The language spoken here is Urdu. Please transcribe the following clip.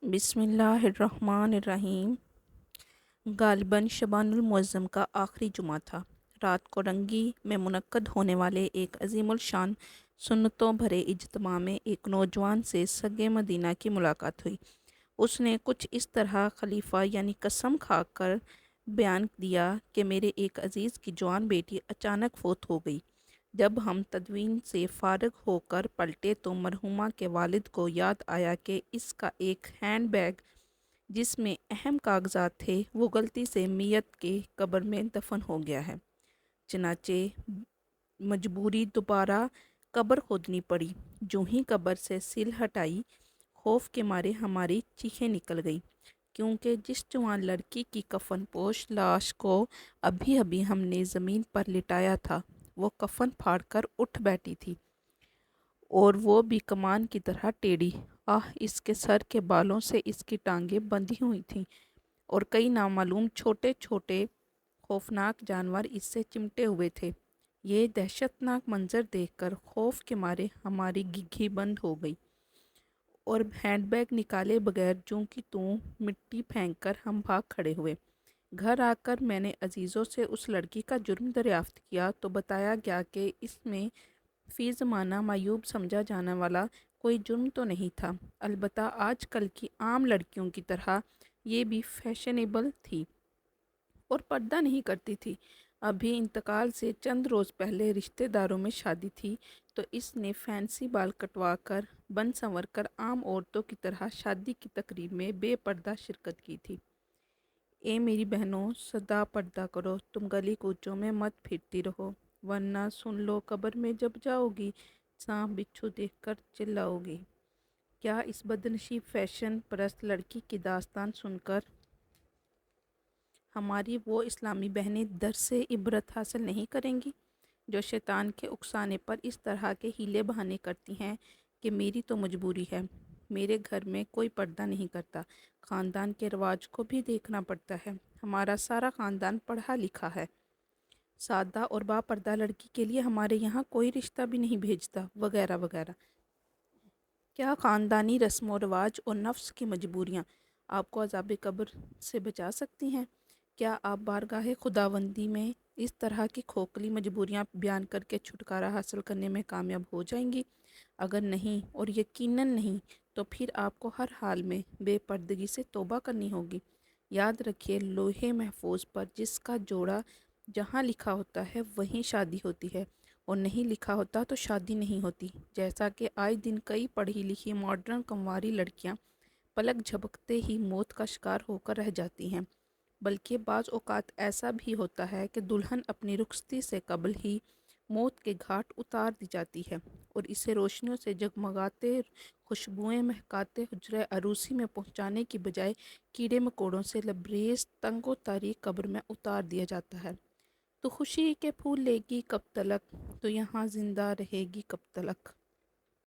بسم اللہ الرحمن الرحیم۔ غالباً شعبان المعظم کا آخری جمعہ تھا۔ رات کو رنگی میں منعقد ہونے والے ایک عظیم الشان سنتوں بھرے اجتماع میں ایک نوجوان سے سگے مدینہ کی ملاقات ہوئی۔ اس نے کچھ اس طرح خلیفہ یعنی قسم کھا کر بیان دیا کہ میرے ایک عزیز کی جوان بیٹی اچانک فوت ہو گئی۔ جب ہم تدوین سے فارغ ہو کر پلٹے تو مرحومہ کے والد کو یاد آیا کہ اس کا ایک ہینڈ بیگ جس میں اہم کاغذات تھے وہ غلطی سے میت کے قبر میں دفن ہو گیا ہے۔ چنانچہ مجبوری دوبارہ قبر کھودنی پڑی۔ جو ہی قبر سے سل ہٹائی، خوف کے مارے ہماری چیخیں نکل گئی، کیونکہ جس جوان لڑکی کی کفن پوش لاش کو ابھی ہم نے زمین پر لٹایا تھا وہ کفن پھاڑ کر اٹھ بیٹھی تھی، اور وہ بھی کمان کی طرح ٹیڑھی۔ اس کے سر کے بالوں سے اس کی ٹانگیں بندھی ہوئی تھیں اور کئی نامعلوم چھوٹے چھوٹے خوفناک جانور اس سے چمٹے ہوئے تھے۔ یہ دہشتناک منظر دیکھ کر خوف کے مارے ہماری گھگھی بند ہو گئی اور ہینڈ بیگ نکالے بغیر جوں کی توں مٹی پھینک کر ہم بھاگ کھڑے ہوئے۔ گھر آ کر میں نے عزیزوں سے اس لڑکی کا جرم دریافت کیا تو بتایا گیا کہ اس میں فی زمانہ معیوب سمجھا جانے والا کوئی جرم تو نہیں تھا، البتہ آج کل کی عام لڑکیوں کی طرح یہ بھی فیشنیبل تھی اور پردہ نہیں کرتی تھی۔ ابھی انتقال سے چند روز پہلے رشتہ داروں میں شادی تھی تو اس نے فینسی بال کٹوا کر بن سنور کر عام عورتوں کی طرح شادی کی تقریب میں بے پردہ شرکت کی تھی۔ اے میری بہنوں، سدا پردہ کرو، تم گلی کوچوں میں مت پھرتی رہو، ورنہ سن لو قبر میں جب جاؤ گی سانپ بچھو دیکھ کر چلاؤ گی۔ کیا اس بدنصیب فیشن پرست لڑکی کی داستان سن کر ہماری وہ اسلامی بہنیں درس سے عبرت حاصل نہیں کریں گی جو شیطان کے اکسانے پر اس طرح کے ہیلے بہانے کرتی ہیں کہ میری تو مجبوری ہے، میرے گھر میں کوئی پردہ نہیں کرتا، خاندان کے رواج کو بھی دیکھنا پڑتا ہے، ہمارا سارا خاندان پڑھا لکھا ہے، سادہ اور با پردہ لڑکی کے لیے ہمارے یہاں کوئی رشتہ بھی نہیں بھیجتا، وغیرہ وغیرہ۔ کیا خاندانی رسم و رواج اور نفس کی مجبوریاں آپ کو عذاب قبر سے بچا سکتی ہیں؟ کیا آپ بارگاہ خداوندی میں اس طرح کی کھوکھلی مجبوریاں بیان کر کے چھٹکارا حاصل کرنے میں کامیاب ہو جائیں گی؟ اگر نہیں، اور یقیناً نہیں، تو پھر آپ کو ہر حال میں بے پردگی سے توبہ کرنی ہوگی۔ یاد رکھیے، لوہے محفوظ پر جس کا جوڑا جہاں لکھا ہوتا ہے وہیں شادی ہوتی ہے، اور نہیں لکھا ہوتا تو شادی نہیں ہوتی۔ جیسا کہ آج دن کئی پڑھی لکھی ماڈرن کنواری لڑکیاں پلک جھپکتے ہی موت کا شکار ہو کر رہ جاتی ہیں، بلکہ بعض اوقات ایسا بھی ہوتا ہے کہ دلہن اپنی رخصتی سے قبل ہی موت کے گھاٹ اتار دی جاتی ہے اور اسے روشنیوں سے جگمگاتے خوشبوئیں مہکاتے حجرہ عروسی میں پہنچانے کی بجائے کیڑے مکوڑوں سے لبریز تنگ و تاریک قبر میں اتار دیا جاتا ہے۔ تو خوشی کے پھول لے گی کب تلک، تو یہاں زندہ رہے گی کب تلک۔